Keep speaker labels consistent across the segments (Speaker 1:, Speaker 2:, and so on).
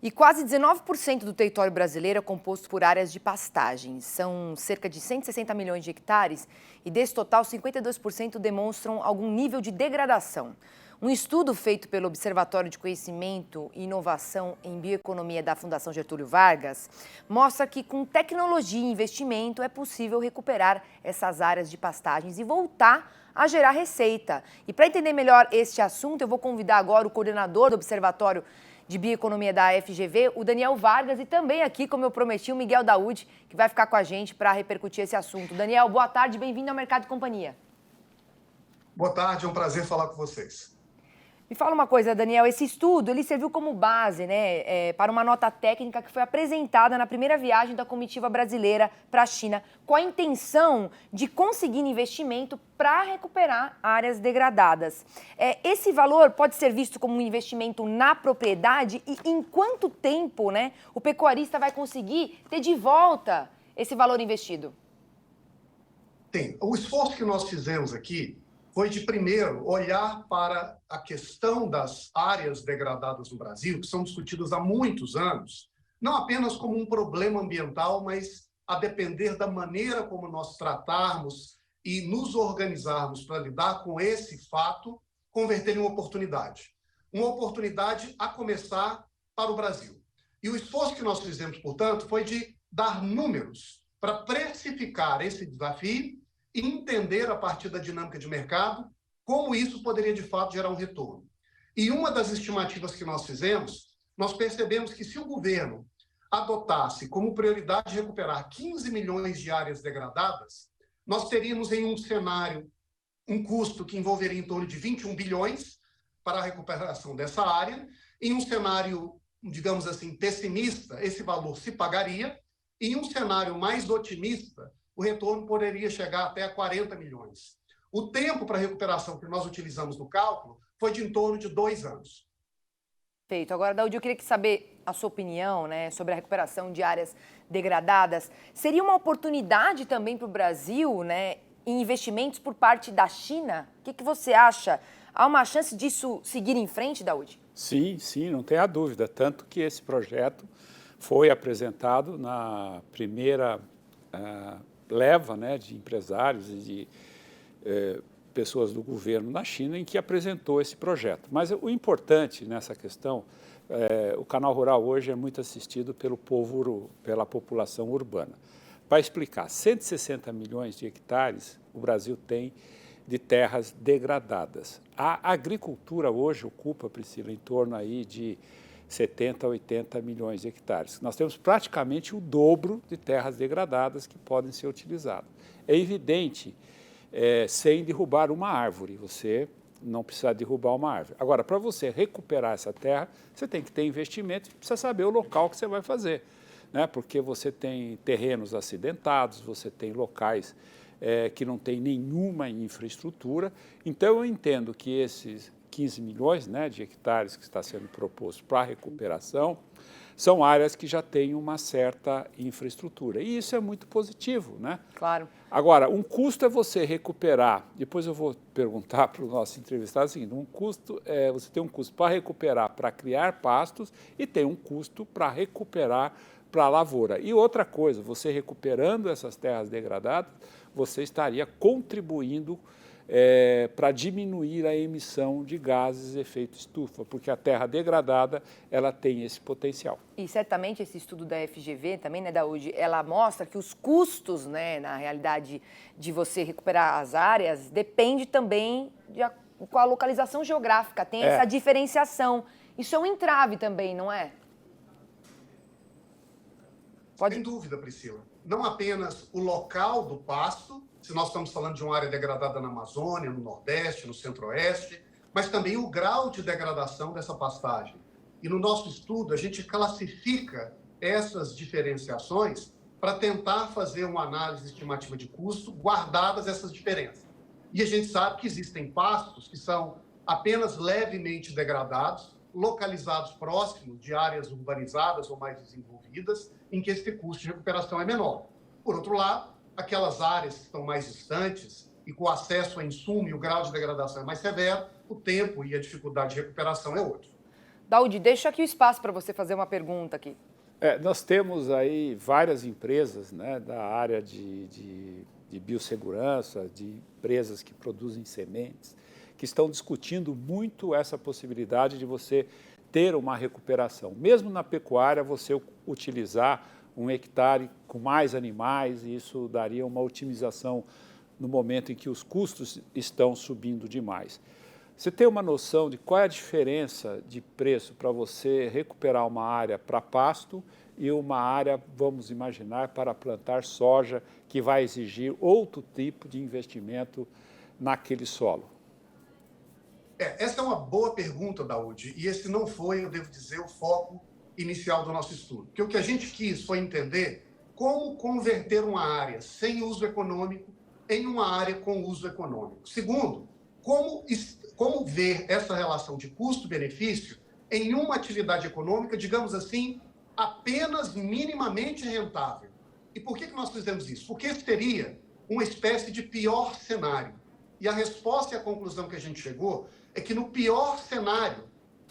Speaker 1: E quase 19% do território brasileiro é composto por áreas de pastagem. São cerca de 160 milhões de hectares e desse total, 52% demonstram algum nível de degradação. Um estudo feito pelo Observatório de Conhecimento e Inovação em Bioeconomia da Fundação Getúlio Vargas mostra que com tecnologia e investimento é possível recuperar essas áreas de pastagens e voltar a gerar receita. E para entender melhor este assunto, eu vou convidar agora o coordenador do Observatório de Bioeconomia da FGV, o Daniel Vargas, e também aqui, como eu prometi, o Miguel Daúde, que vai ficar com a gente para repercutir esse assunto. Daniel, boa tarde, bem-vindo ao Mercado e Companhia.
Speaker 2: Boa tarde, é um prazer falar com vocês.
Speaker 1: Me fala uma coisa, Daniel, esse estudo ele serviu como base, para uma nota técnica que foi apresentada na primeira viagem da comitiva brasileira para a China, com a intenção de conseguir investimento para recuperar áreas degradadas. Esse valor pode ser visto como um investimento na propriedade e em quanto tempo, o pecuarista vai conseguir ter de volta esse valor investido?
Speaker 2: Sim, o esforço que nós fizemos aqui foi de, primeiro, olhar para a questão das áreas degradadas no Brasil, que são discutidas há muitos anos, não apenas como um problema ambiental, mas a depender da maneira como nós tratarmos e nos organizarmos para lidar com esse fato, converter em uma oportunidade. Uma oportunidade a começar para o Brasil. E o esforço que nós fizemos, portanto, foi de dar números para precificar esse desafio e entender, a partir da dinâmica de mercado, como isso poderia, de fato, gerar um retorno. E uma das estimativas que nós fizemos, nós percebemos que se o governo adotasse como prioridade recuperar 15 milhões de áreas degradadas, nós teríamos em um cenário um custo que envolveria em torno de 21 bilhões para a recuperação dessa área. Em um cenário, digamos assim, pessimista, esse valor se pagaria. E em um cenário mais otimista, o retorno poderia chegar até a 40 milhões. O tempo para recuperação que nós utilizamos no cálculo foi de em torno de 2 anos.
Speaker 1: Perfeito. Agora, Daúde, eu queria saber a sua opinião, sobre a recuperação de áreas degradadas. Seria uma oportunidade também para o Brasil, em investimentos por parte da China? O que você acha? Há uma chance disso seguir em frente, Daúde?
Speaker 3: Sim, não tenha dúvida. Tanto que esse projeto foi apresentado na primeira leva de empresários e de pessoas do governo na China em que apresentou esse projeto. Mas o importante nessa questão, o Canal Rural hoje é muito assistido pelo pela população urbana. Para explicar, 160 milhões de hectares o Brasil tem de terras degradadas. A agricultura hoje ocupa, Priscila, em torno aí de 70 a 80 milhões de hectares. Nós temos praticamente o dobro de terras degradadas que podem ser utilizadas. É evidente, sem derrubar uma árvore, você não precisa derrubar uma árvore. Agora, para você recuperar essa terra, você tem que ter investimento e precisa saber o local que você vai fazer, porque você tem terrenos acidentados, você tem locais que não tem nenhuma infraestrutura. Então, eu entendo que esses 15 milhões de hectares que está sendo proposto para a recuperação, são áreas que já têm uma certa infraestrutura. E isso é muito positivo,
Speaker 1: Claro.
Speaker 3: Agora, um custo é você recuperar, depois eu vou perguntar para o nosso entrevistado o seguinte, você tem um custo para recuperar, para criar pastos, e tem um custo para recuperar para a lavoura. E outra coisa, você recuperando essas terras degradadas, você estaria contribuindo para diminuir a emissão de gases de efeito estufa, porque a terra degradada ela tem esse potencial.
Speaker 1: E certamente esse estudo da FGV também, Daúde, ela mostra que os custos, na realidade, de você recuperar as áreas, depende também com a localização geográfica, tem essa diferenciação. Isso é um entrave também, não é?
Speaker 2: Sem dúvida, Priscila. Não apenas o local do pasto, se nós estamos falando de uma área degradada na Amazônia, no Nordeste, no Centro-Oeste, mas também o grau de degradação dessa pastagem. E no nosso estudo, a gente classifica essas diferenciações para tentar fazer uma análise estimativa de custo, guardadas essas diferenças. E a gente sabe que existem pastos que são apenas levemente degradados, localizados próximos de áreas urbanizadas ou mais desenvolvidas, em que esse custo de recuperação é menor. Por outro lado, aquelas áreas que estão mais distantes e com acesso a insumo e o grau de degradação é mais severo, o tempo e a dificuldade de recuperação é outro.
Speaker 1: Daudi, deixa aqui o espaço para você fazer uma pergunta aqui.
Speaker 3: Nós temos aí várias empresas, né, da área de biossegurança, de empresas que produzem sementes, que estão discutindo muito essa possibilidade de você ter uma recuperação. Mesmo na pecuária, você utilizar um hectare com mais animais, e isso daria uma otimização no momento em que os custos estão subindo demais. Você tem uma noção de qual é a diferença de preço para você recuperar uma área para pasto e uma área, vamos imaginar, para plantar soja, que vai exigir outro tipo de investimento naquele solo?
Speaker 2: Essa é uma boa pergunta, Daudi, e esse não foi, eu devo dizer, o foco inicial do nosso estudo. Porque o que a gente quis foi entender como converter uma área sem uso econômico em uma área com uso econômico. Segundo, como ver essa relação de custo-benefício em uma atividade econômica, digamos assim, apenas minimamente rentável. E por que nós fizemos isso? Porque esse teria uma espécie de pior cenário. E a resposta e a conclusão que a gente chegou é que no pior cenário,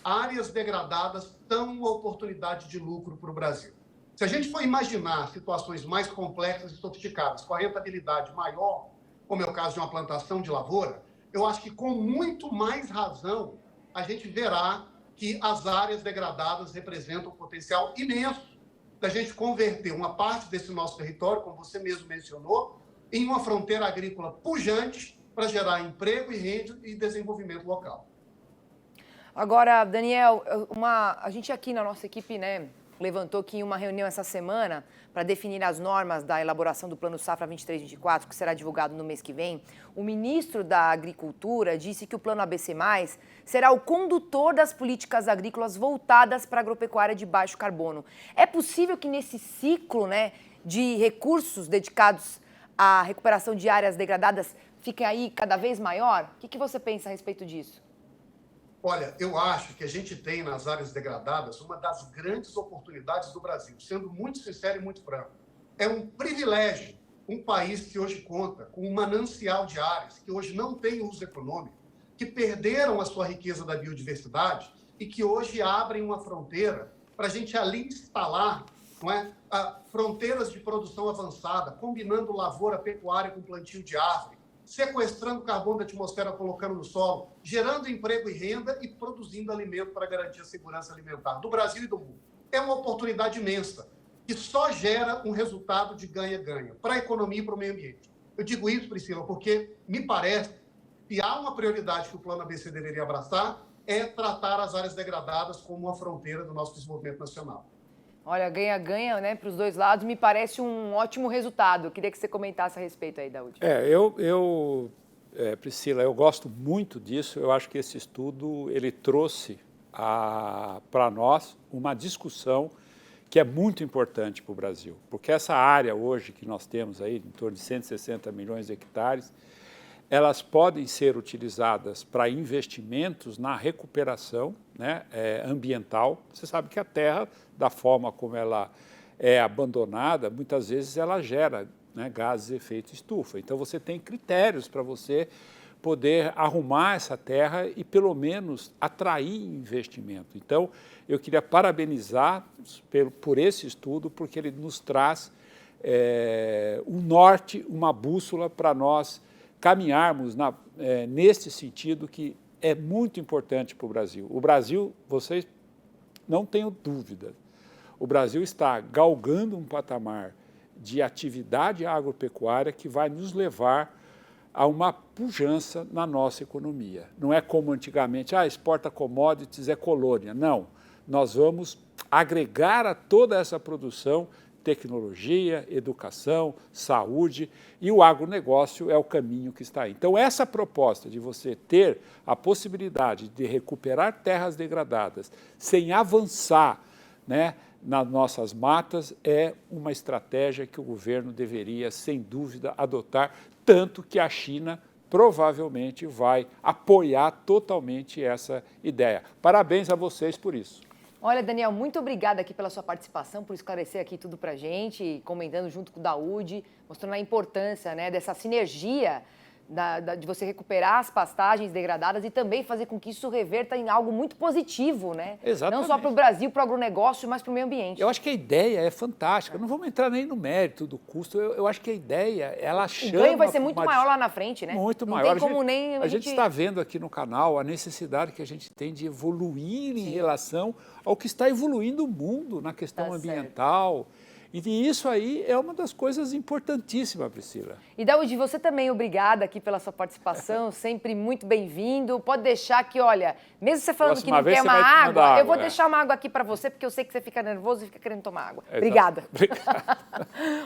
Speaker 2: áreas degradadas dão uma oportunidade de lucro para o Brasil. Se a gente for imaginar situações mais complexas e sofisticadas, com a rentabilidade maior, como é o caso de uma plantação de lavoura, eu acho que com muito mais razão a gente verá que as áreas degradadas representam um potencial imenso da gente converter uma parte desse nosso território, como você mesmo mencionou, em uma fronteira agrícola pujante para gerar emprego e renda e desenvolvimento local.
Speaker 1: Agora, Daniel, a gente aqui na nossa equipe, né, levantou aqui uma reunião essa semana para definir as normas da elaboração do Plano Safra 23-24, que será divulgado no mês que vem. O ministro da Agricultura disse que o Plano ABC+, será o condutor das políticas agrícolas voltadas para a agropecuária de baixo carbono. É possível que nesse ciclo, né, de recursos dedicados à recuperação de áreas degradadas fique aí cada vez maior? O que você pensa a respeito disso?
Speaker 2: Olha, eu acho que a gente tem nas áreas degradadas uma das grandes oportunidades do Brasil, sendo muito sincero e muito franco. É um privilégio um país que hoje conta com um manancial de áreas que hoje não tem uso econômico, que perderam a sua riqueza da biodiversidade e que hoje abrem uma fronteira para a gente ali instalar, não é, fronteiras de produção avançada, combinando lavoura, pecuária com plantio de árvore, sequestrando carbono da atmosfera, colocando no solo, gerando emprego e renda e produzindo alimento para garantir a segurança alimentar do Brasil e do mundo. É uma oportunidade imensa, que só gera um resultado de ganha-ganha para a economia e para o meio ambiente. Eu digo isso, Priscila, porque me parece que há uma prioridade que o Plano ABC deveria abraçar, é tratar as áreas degradadas como uma fronteira do nosso desenvolvimento nacional.
Speaker 1: Olha, ganha-ganha, né, para os dois lados, me parece um ótimo resultado. Eu queria que você comentasse a respeito aí, Daudi.
Speaker 3: Priscila, eu gosto muito disso. Eu acho que esse estudo, ele trouxe para nós uma discussão que é muito importante para o Brasil. Porque essa área hoje que nós temos aí, em torno de 160 milhões de hectares, elas podem ser utilizadas para investimentos na recuperação, né, ambiental. Você sabe que a terra, da forma como ela é abandonada, muitas vezes ela gera, né, gases de efeito estufa. Então, você tem critérios para você poder arrumar essa terra e, pelo menos, atrair investimento. Então, eu queria parabenizar por esse estudo, porque ele nos traz um norte, uma bússola para nós caminharmos nesse sentido que é muito importante para o Brasil. O Brasil, vocês não tenham dúvida, o Brasil está galgando um patamar de atividade agropecuária que vai nos levar a uma pujança na nossa economia. Não é como antigamente, exporta commodities, é colônia. Não, nós vamos agregar a toda essa produção tecnologia, educação, saúde, e o agronegócio é o caminho que está aí. Então, essa proposta de você ter a possibilidade de recuperar terras degradadas sem avançar, né, nas nossas matas é uma estratégia que o governo deveria, sem dúvida, adotar, tanto que a China provavelmente vai apoiar totalmente essa ideia. Parabéns a vocês por isso.
Speaker 1: Olha, Daniel, muito obrigada aqui pela sua participação, por esclarecer aqui tudo pra gente, comentando junto com o Daudi, mostrando a importância, né, dessa sinergia de você recuperar as pastagens degradadas e também fazer com que isso reverta em algo muito positivo, né?
Speaker 3: Exatamente.
Speaker 1: Não só para o Brasil, para o agronegócio, mas para o meio ambiente.
Speaker 3: Eu acho que a ideia é fantástica. Não vamos entrar nem no mérito do custo. Eu acho que a ideia, ela chama...
Speaker 1: O ganho vai ser muito maior lá na frente, né?
Speaker 3: Muito
Speaker 1: não
Speaker 3: maior.
Speaker 1: Tem como nem
Speaker 3: a gente está vendo aqui no canal a necessidade que a gente tem de evoluir em relação ao que está evoluindo o mundo na questão ambiental. E isso aí é uma das coisas importantíssimas, Priscila.
Speaker 1: E Daúde, você também, obrigada aqui pela sua participação, sempre muito bem-vindo. Pode deixar que, olha, mesmo você falando que não quer uma água, eu vou deixar uma água aqui para você, porque eu sei que você fica nervoso e fica querendo tomar água. Obrigada.
Speaker 3: Obrigado.